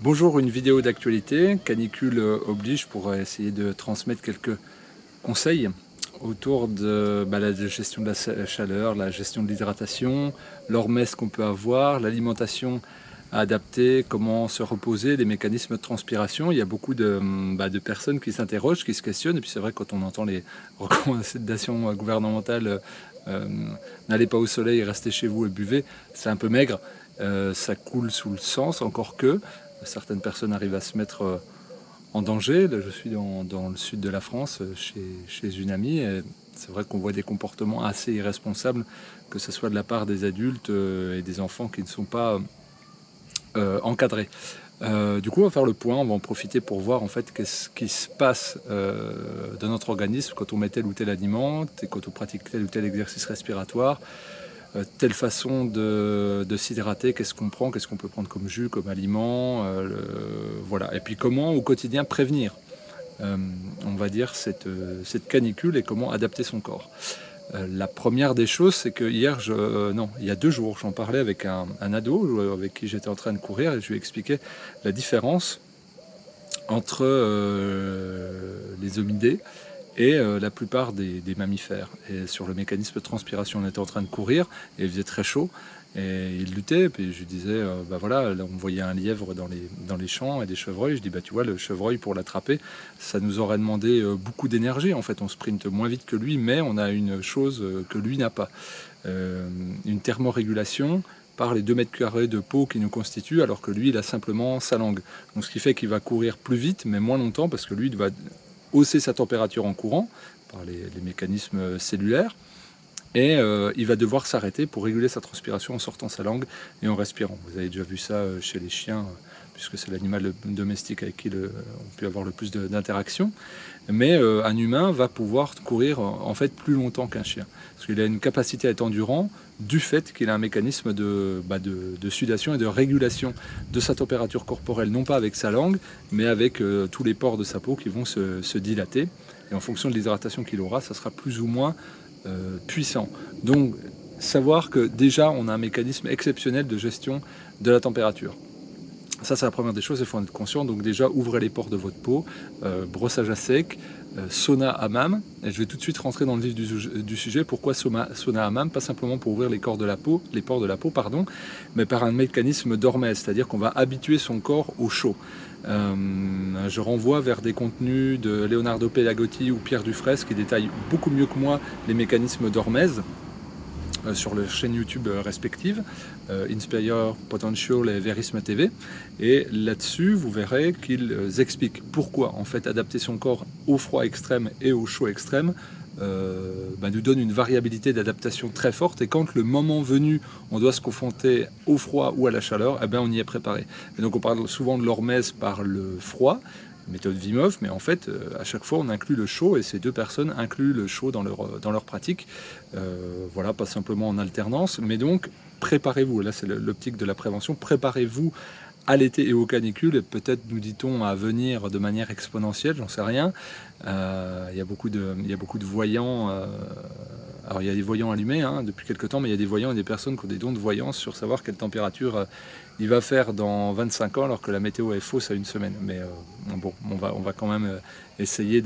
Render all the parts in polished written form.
Bonjour, une vidéo d'actualité, canicule oblige pour essayer de transmettre quelques conseils autour de la gestion de la chaleur, la gestion de l'hydratation, l'hormèse qu'on peut avoir, l'alimentation à adapter, comment se reposer, les mécanismes de transpiration. Il y a beaucoup de personnes qui s'interrogent, qui se questionnent, et puis c'est vrai quand on entend les recommandations gouvernementales, euh, n'allez pas au soleil, restez chez vous et buvez, c'est un peu maigre, ça coule sous le sens, encore que certaines personnes arrivent à se mettre en danger. Là, je suis dans le sud de la France, chez une amie, et c'est vrai qu'on voit des comportements assez irresponsables, que ce soit de la part des adultes et des enfants qui ne sont pas encadrés. Du coup, on va faire le point, on va en profiter pour voir en fait qu'est-ce qui se passe dans notre organisme quand on met tel ou tel aliment, et quand on pratique tel ou tel exercice respiratoire, telle façon de s'hydrater, qu'est-ce qu'on prend, qu'est-ce qu'on peut prendre comme jus, comme aliment, voilà. Et puis comment au quotidien prévenir, on va dire, cette canicule et comment adapter son corps. La première des choses, c'est que hier, non, il y a 2 jours, j'en parlais avec un ado avec qui j'étais en train de courir et je lui expliquais la différence entre les hominidés et la plupart des mammifères. Et sur le mécanisme de transpiration, on était en train de courir et il faisait très chaud et il luttait. Et puis je lui disais, voilà, là, on voyait un lièvre dans les champs et des chevreuils. Je dis, tu vois, le chevreuil, pour l'attraper, ça nous aurait demandé beaucoup d'énergie. En fait, on sprinte moins vite que lui, mais on a une chose que lui n'a pas. Une thermorégulation par les 2 mètres carrés de peau qui nous constituent, alors que lui, il a simplement sa langue. Donc ce qui fait qu'il va courir plus vite, mais moins longtemps, parce que lui, il va hausser sa température en courant par les mécanismes cellulaires, et il va devoir s'arrêter pour réguler sa transpiration en sortant sa langue et en respirant. Vous avez déjà vu ça chez les chiens, puisque c'est l'animal domestique avec qui on peut avoir le plus d'interaction. Mais un humain va pouvoir courir en fait plus longtemps qu'un chien, parce qu'il a une capacité à être endurant du fait qu'il a un mécanisme de sudation et de régulation de sa température corporelle, non pas avec sa langue, mais avec tous les pores de sa peau qui vont se dilater. Et en fonction de l'hydratation qu'il aura, ça sera plus ou moins puissant. Donc, savoir que déjà, on a un mécanisme exceptionnel de gestion de la température. Ça, c'est la première des choses, il faut en être conscient. Donc déjà, ouvrez les pores de votre peau, brossage à sec, sauna hammam. Et je vais tout de suite rentrer dans le vif du sujet. Pourquoi sauna hammam? Pas simplement pour ouvrir les pores de la peau, mais par un mécanisme d'hormèse, c'est-à-dire qu'on va habituer son corps au chaud. Je renvoie vers des contenus de Leonardo Pelagotti ou Pierre Dufresne qui détaillent beaucoup mieux que moi les mécanismes d'hormèse sur les chaînes YouTube respectives, Inspire Potential et Verisme TV. Et là-dessus, vous verrez qu'ils expliquent pourquoi en fait adapter son corps au froid extrême et au chaud extrême nous donne une variabilité d'adaptation très forte, et quand le moment venu, on doit se confronter au froid ou à la chaleur, on y est préparé. Et donc on parle souvent de l'hormèse par le froid, méthode Wim Hof, mais en fait, à chaque fois, on inclut le chaud, et ces 2 personnes incluent le chaud dans leur pratique. Voilà, pas simplement en alternance, mais donc préparez-vous, là c'est l'optique de la prévention, préparez-vous à l'été et aux canicules, et peut-être, nous dit-on, à venir de manière exponentielle, j'en sais rien. Il y a beaucoup de voyants, alors il y a des voyants allumés depuis quelques temps, mais il y a des voyants et des personnes qui ont des dons de voyance sur savoir quelle température il va faire dans 25 ans, alors que la météo est fausse à 1 semaine. Mais bon, on va quand même essayer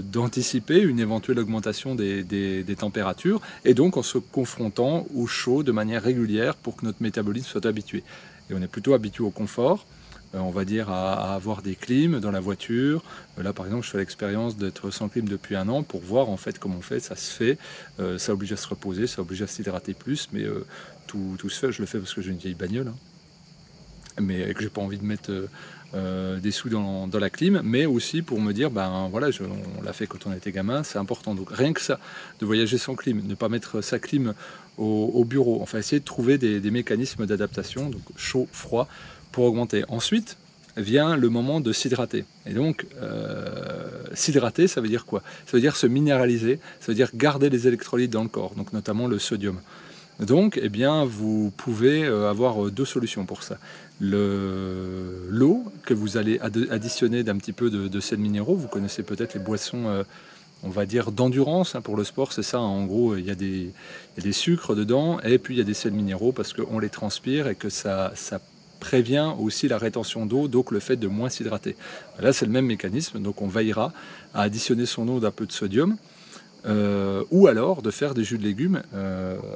d'anticiper une éventuelle augmentation des températures, et donc en se confrontant au chaud de manière régulière pour que notre métabolisme soit habitué. Et on est plutôt habitué au confort, on va dire à avoir des clims dans la voiture. Là par exemple, je fais l'expérience d'être sans clim depuis 1 an pour voir en fait comment on fait. Ça se fait, ça oblige à se reposer, ça oblige à s'hydrater plus, mais tout se fait. Je le fais parce que j'ai une vieille bagnole, mais que j'ai pas envie de mettre des sous dans la clim, mais aussi pour me dire, voilà, on l'a fait quand on était gamin, c'est important. Donc rien que ça, de voyager sans clim, ne pas mettre sa clim au bureau, enfin essayer de trouver des mécanismes d'adaptation, donc chaud, froid, pour augmenter. Ensuite vient le moment de s'hydrater. Et donc, s'hydrater, ça veut dire quoi? Ça veut dire se minéraliser, ça veut dire garder les électrolytes dans le corps, donc notamment le sodium. Donc, vous pouvez avoir 2 solutions pour ça. L'eau que vous allez additionner d'un petit peu de sels minéraux. Vous connaissez peut-être les boissons, on va dire, d'endurance pour le sport, c'est ça. En gros, il y a des sucres dedans, et puis il y a des sels minéraux parce qu'on les transpire et que ça prévient aussi la rétention d'eau, donc le fait de moins s'hydrater. Là, c'est le même mécanisme, donc on veillera à additionner son eau d'un peu de sodium, ou alors de faire des jus de légumes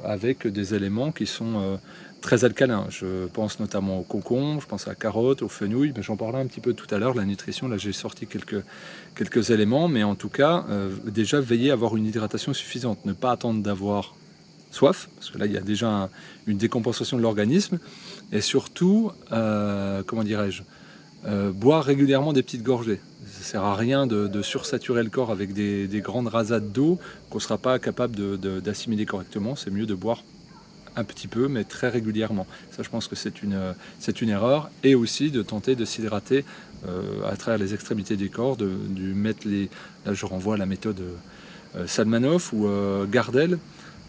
avec des éléments qui sont très alcalins. Je pense notamment au concombre, je pense à la carotte, aux fenouil, mais j'en parlerai un petit peu tout à l'heure, la nutrition, là j'ai sorti quelques éléments, mais en tout cas, déjà veiller à avoir une hydratation suffisante, ne pas attendre d'avoir soif, parce que là il y a déjà une décompensation de l'organisme, et surtout, comment dirais-je, boire régulièrement des petites gorgées. Ça ne sert à rien de sursaturer le corps avec des grandes rasades d'eau qu'on ne sera pas capable d'assimiler correctement. C'est mieux de boire un petit peu, mais très régulièrement. Ça, je pense que c'est une erreur. Et aussi de tenter de s'hydrater à travers les extrémités du corps, là je renvoie à la méthode Salmanov ou Gardel,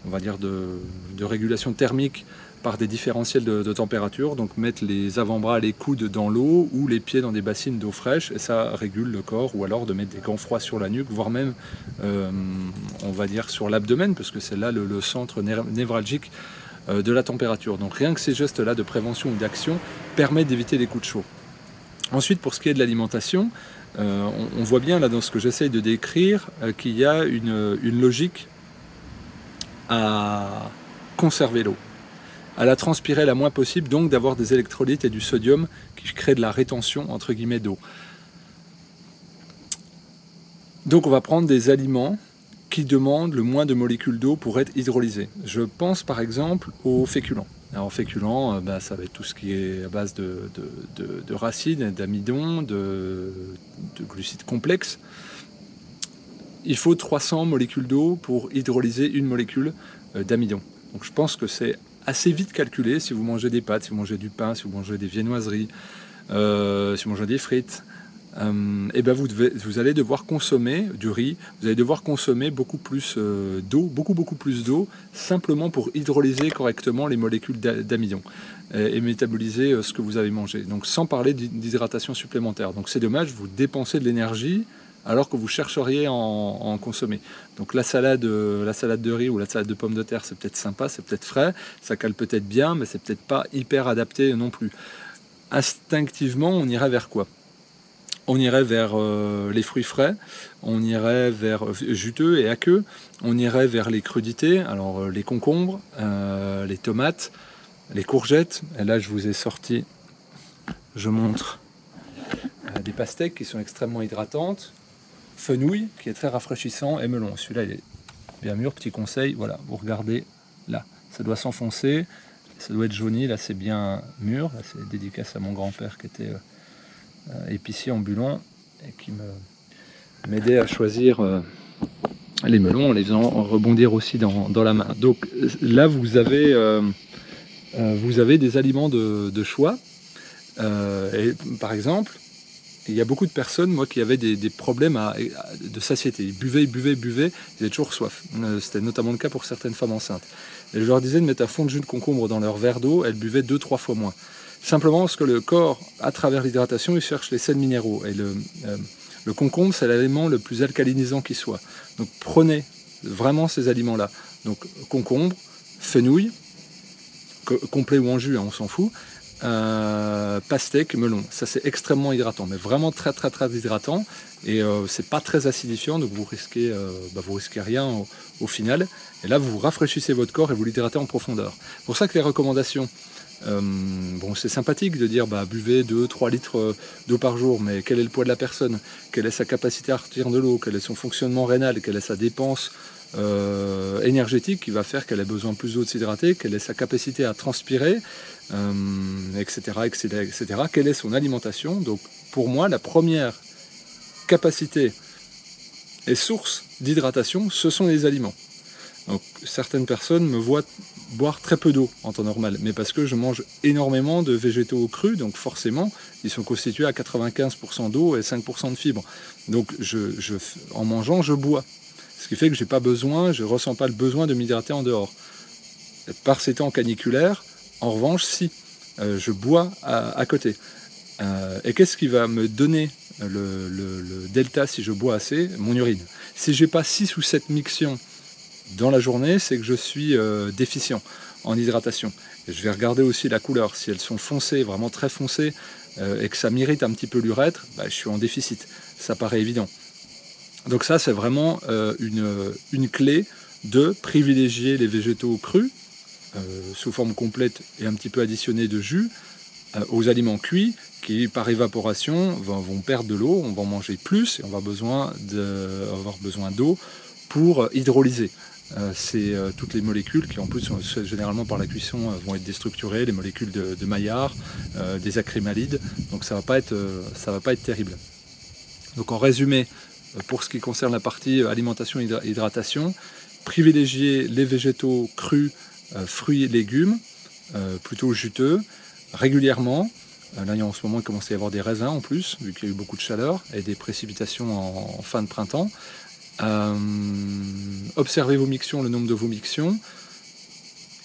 on va dire de régulation thermique par des différentiels de température, donc mettre les avant-bras, les coudes dans l'eau ou les pieds dans des bassines d'eau fraîche, et ça régule le corps, ou alors de mettre des gants froids sur la nuque, voire même, on va dire, sur l'abdomen, parce que c'est là le centre névralgique de la température. Donc rien que ces gestes-là de prévention ou d'action permettent d'éviter les coups de chaud. Ensuite, pour ce qui est de l'alimentation, on voit bien là dans ce que j'essaye de décrire qu'il y a une logique à conserver l'eau, à la transpirer la moins possible, donc d'avoir des électrolytes et du sodium qui créent de la rétention entre guillemets d'eau. Donc on va prendre des aliments qui demandent le moins de molécules d'eau pour être hydrolysés. Je pense par exemple aux féculents. Alors féculents, ça va être tout ce qui est à base de racines, d'amidon, de glucides complexes. Il faut 300 molécules d'eau pour hydrolyser une molécule d'amidon. Donc je pense que c'est assez vite calculé si vous mangez des pâtes, si vous mangez du pain, si vous mangez des viennoiseries, si vous mangez des frites. Et ben vous allez devoir consommer du riz, vous allez devoir consommer beaucoup plus d'eau, beaucoup plus d'eau, simplement pour hydrolyser correctement les molécules d'amidon et métaboliser ce que vous avez mangé. Donc sans parler d'hydratation supplémentaire. Donc c'est dommage, vous dépensez de l'énergie alors que vous chercheriez à en consommer. Donc la salade de riz ou la salade de pommes de terre, c'est peut-être sympa, c'est peut-être frais, ça cale peut-être bien, mais c'est peut-être pas hyper adapté non plus. Instinctivement, on irait vers quoi ? On irait vers les fruits frais, on irait vers juteux et aqueux, on irait vers les crudités, alors les concombres, les tomates, les courgettes. Et là, je vous ai sorti, je montre des pastèques qui sont extrêmement hydratantes, fenouil qui est très rafraîchissant et melon. Celui-là, il est bien mûr. Petit conseil, voilà, vous regardez là, ça doit s'enfoncer, ça doit être jauni. Là, c'est bien mûr. Là, c'est dédicace à mon grand-père qui était épicier ambulant et qui m'aidait à choisir les melons en les faisant rebondir aussi dans la main. Donc là vous avez des aliments de choix et par exemple il y a beaucoup de personnes qui avaient des problèmes de satiété. Ils buvaient, ils avaient toujours soif. C'était notamment le cas pour certaines femmes enceintes. Et je leur disais de mettre un fond de jus de concombre dans leur verre d'eau, elles buvaient 2-3 fois moins. Simplement parce que le corps, à travers l'hydratation, il cherche les sels minéraux. Et le concombre, c'est l'élément le plus alcalinisant qui soit. Donc prenez vraiment ces aliments-là. Donc concombre, fenouil, complet ou en jus, hein, on s'en fout, pastèque, melon. Ça c'est extrêmement hydratant, mais vraiment très hydratant. Et c'est pas très acidifiant, donc vous risquez rien au final. Et là, vous rafraîchissez votre corps et vous l'hydratez en profondeur. C'est pour ça que les recommandations, c'est sympathique de dire buvez 2-3 litres d'eau par jour, mais quel est le poids de la personne, quelle est sa capacité à retenir de l'eau, quel est son fonctionnement rénal, quelle est sa dépense énergétique qui va faire qu'elle a besoin plus d'eau de s'hydrater, quelle est sa capacité à transpirer, etc., quelle est son alimentation. Donc pour moi, la première capacité et source d'hydratation, ce sont les aliments. Donc certaines personnes me voient boire très peu d'eau en temps normal, mais parce que je mange énormément de végétaux crus, donc forcément ils sont constitués à 95% d'eau et 5% de fibres. Donc en mangeant, je bois. Ce qui fait que je ne ressens pas le besoin de m'hydrater en dehors. Par ces temps caniculaires, en revanche, si je bois à côté. Et qu'est-ce qui va me donner le delta si je bois assez? Mon urine. Si j'ai pas 6 ou 7 mictions dans la journée, c'est que je suis déficient en hydratation. Et je vais regarder aussi la couleur. Si elles sont foncées, vraiment très foncées, et que ça m'irrite un petit peu l'urètre, bah, je suis en déficit. Ça paraît évident. Donc ça, c'est vraiment une clé de privilégier les végétaux crus, sous forme complète et un petit peu additionnés de jus, aux aliments cuits, qui par évaporation vont perdre de l'eau, on va en manger plus, et on va avoir besoin d'eau pour hydrolyser. C'est toutes les molécules qui en plus généralement par la cuisson vont être déstructurées, les molécules de Maillard, des acrymalides, donc ça va pas être terrible. Donc en résumé, pour ce qui concerne la partie alimentation et hydratation, privilégier les végétaux crus, fruits et légumes, plutôt juteux, régulièrement. Là, en ce moment, il commence à y avoir des raisins en plus, vu qu'il y a eu beaucoup de chaleur et des précipitations en fin de printemps. Observez vos mictions, le nombre de vos mictions.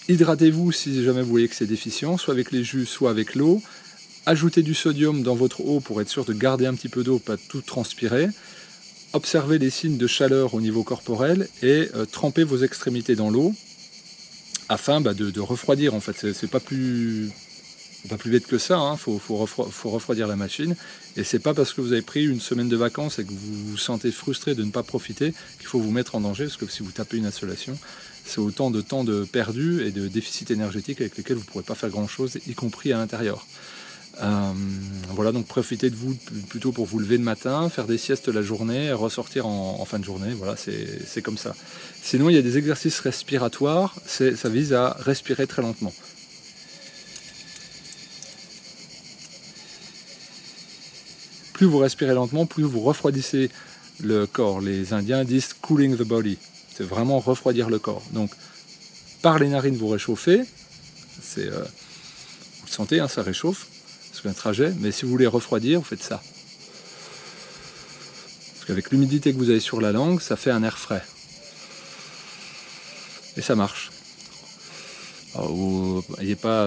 Hydratez-vous si jamais vous voyez que c'est déficient, soit avec les jus, soit avec l'eau. Ajoutez du sodium dans votre eau pour être sûr de garder un petit peu d'eau, pas tout transpirer. Observez les signes de chaleur au niveau corporel et trempez vos extrémités dans l'eau afin de refroidir. En fait, c'est pas plus bête que ça, hein. Faut refroidir la machine. Et c'est pas parce que vous avez pris une semaine de vacances et que vous vous sentez frustré de ne pas profiter qu'il faut vous mettre en danger, parce que si vous tapez une insolation, c'est autant de temps de perdu et de déficit énergétique avec lesquels vous ne pourrez pas faire grand chose, y compris à l'intérieur. Voilà, donc profitez de vous plutôt pour vous lever le matin, faire des siestes la journée, ressortir en fin de journée, voilà, c'est comme ça. Sinon, il y a des exercices respiratoires, ça vise à respirer très lentement. Plus vous respirez lentement, plus vous refroidissez le corps. Les Indiens disent « cooling the body », c'est vraiment refroidir le corps. Donc, par les narines, vous réchauffez, vous le sentez, hein, ça réchauffe, c'est un trajet, mais si vous voulez refroidir, vous faites ça. Parce qu'avec l'humidité que vous avez sur la langue, ça fait un air frais. Et ça marche. N'ayez pas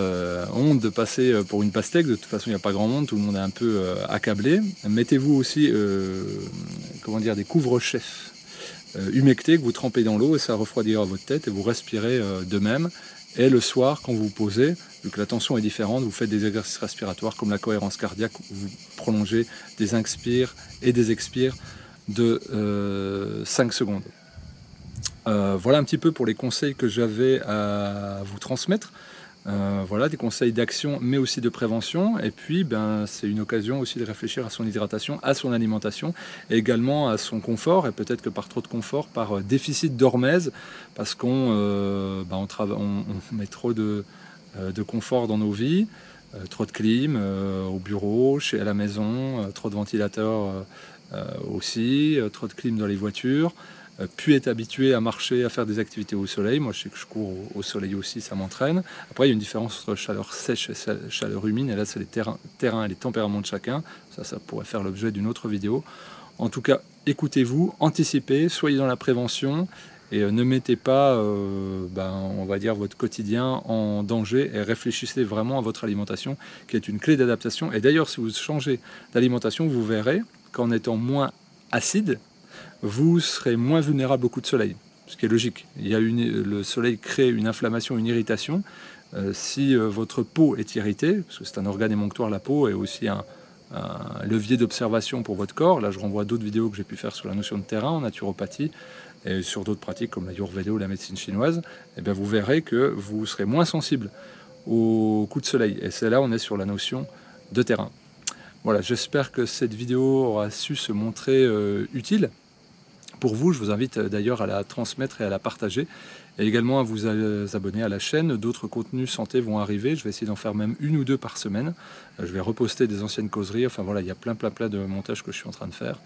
honte de passer pour une pastèque, de toute façon il n'y a pas grand monde, tout le monde est un peu accablé. Mettez-vous aussi des couvre-chefs humectés que vous trempez dans l'eau et ça refroidira votre tête et vous respirez de même. Et le soir, quand vous vous posez, vu que la tension est différente, vous faites des exercices respiratoires comme la cohérence cardiaque, où vous prolongez des inspires et des expires de 5 secondes. Voilà un petit peu pour les conseils que j'avais à vous transmettre. Voilà, des conseils d'action mais aussi de prévention, et puis c'est une occasion aussi de réfléchir à son hydratation, à son alimentation, et également à son confort, et peut-être que par trop de confort, par déficit d'hormèse, parce qu'on met trop de confort dans nos vies, trop de clim au bureau, à la maison, trop de ventilateurs aussi, trop de clim dans les voitures, puis être habitué à marcher, à faire des activités au soleil. Moi je sais que je cours au soleil aussi, ça m'entraîne. Après il y a une différence entre chaleur sèche et chaleur humide, et là c'est les terrains et les tempéraments de chacun. Ça pourrait faire l'objet d'une autre vidéo. En tout cas, écoutez-vous, anticipez, soyez dans la prévention, et ne mettez pas on va dire votre quotidien en danger, et réfléchissez vraiment à votre alimentation qui est une clé d'adaptation. Et d'ailleurs, si vous changez d'alimentation, vous verrez qu'en étant moins acide, vous serez moins vulnérable au coup de soleil, ce qui est logique. Le soleil crée une inflammation, une irritation. Si votre peau est irritée, parce que c'est un organe émonctoire, la peau est aussi un levier d'observation pour votre corps. Là je renvoie à d'autres vidéos que j'ai pu faire sur la notion de terrain en naturopathie et sur d'autres pratiques comme l'ayurvéda ou la médecine chinoise. Et bien vous verrez que vous serez moins sensible au coup de soleil, et c'est là on est sur la notion de terrain. Voilà, j'espère que cette vidéo aura su se montrer utile pour vous. Je vous invite d'ailleurs à la transmettre et à la partager, et également à vous abonner à la chaîne. D'autres contenus santé vont arriver, je vais essayer d'en faire même 1 ou 2 par semaine. Je vais reposter des anciennes causeries, enfin voilà, il y a plein de montages que je suis en train de faire.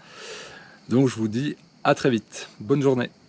Donc je vous dis à très vite, bonne journée.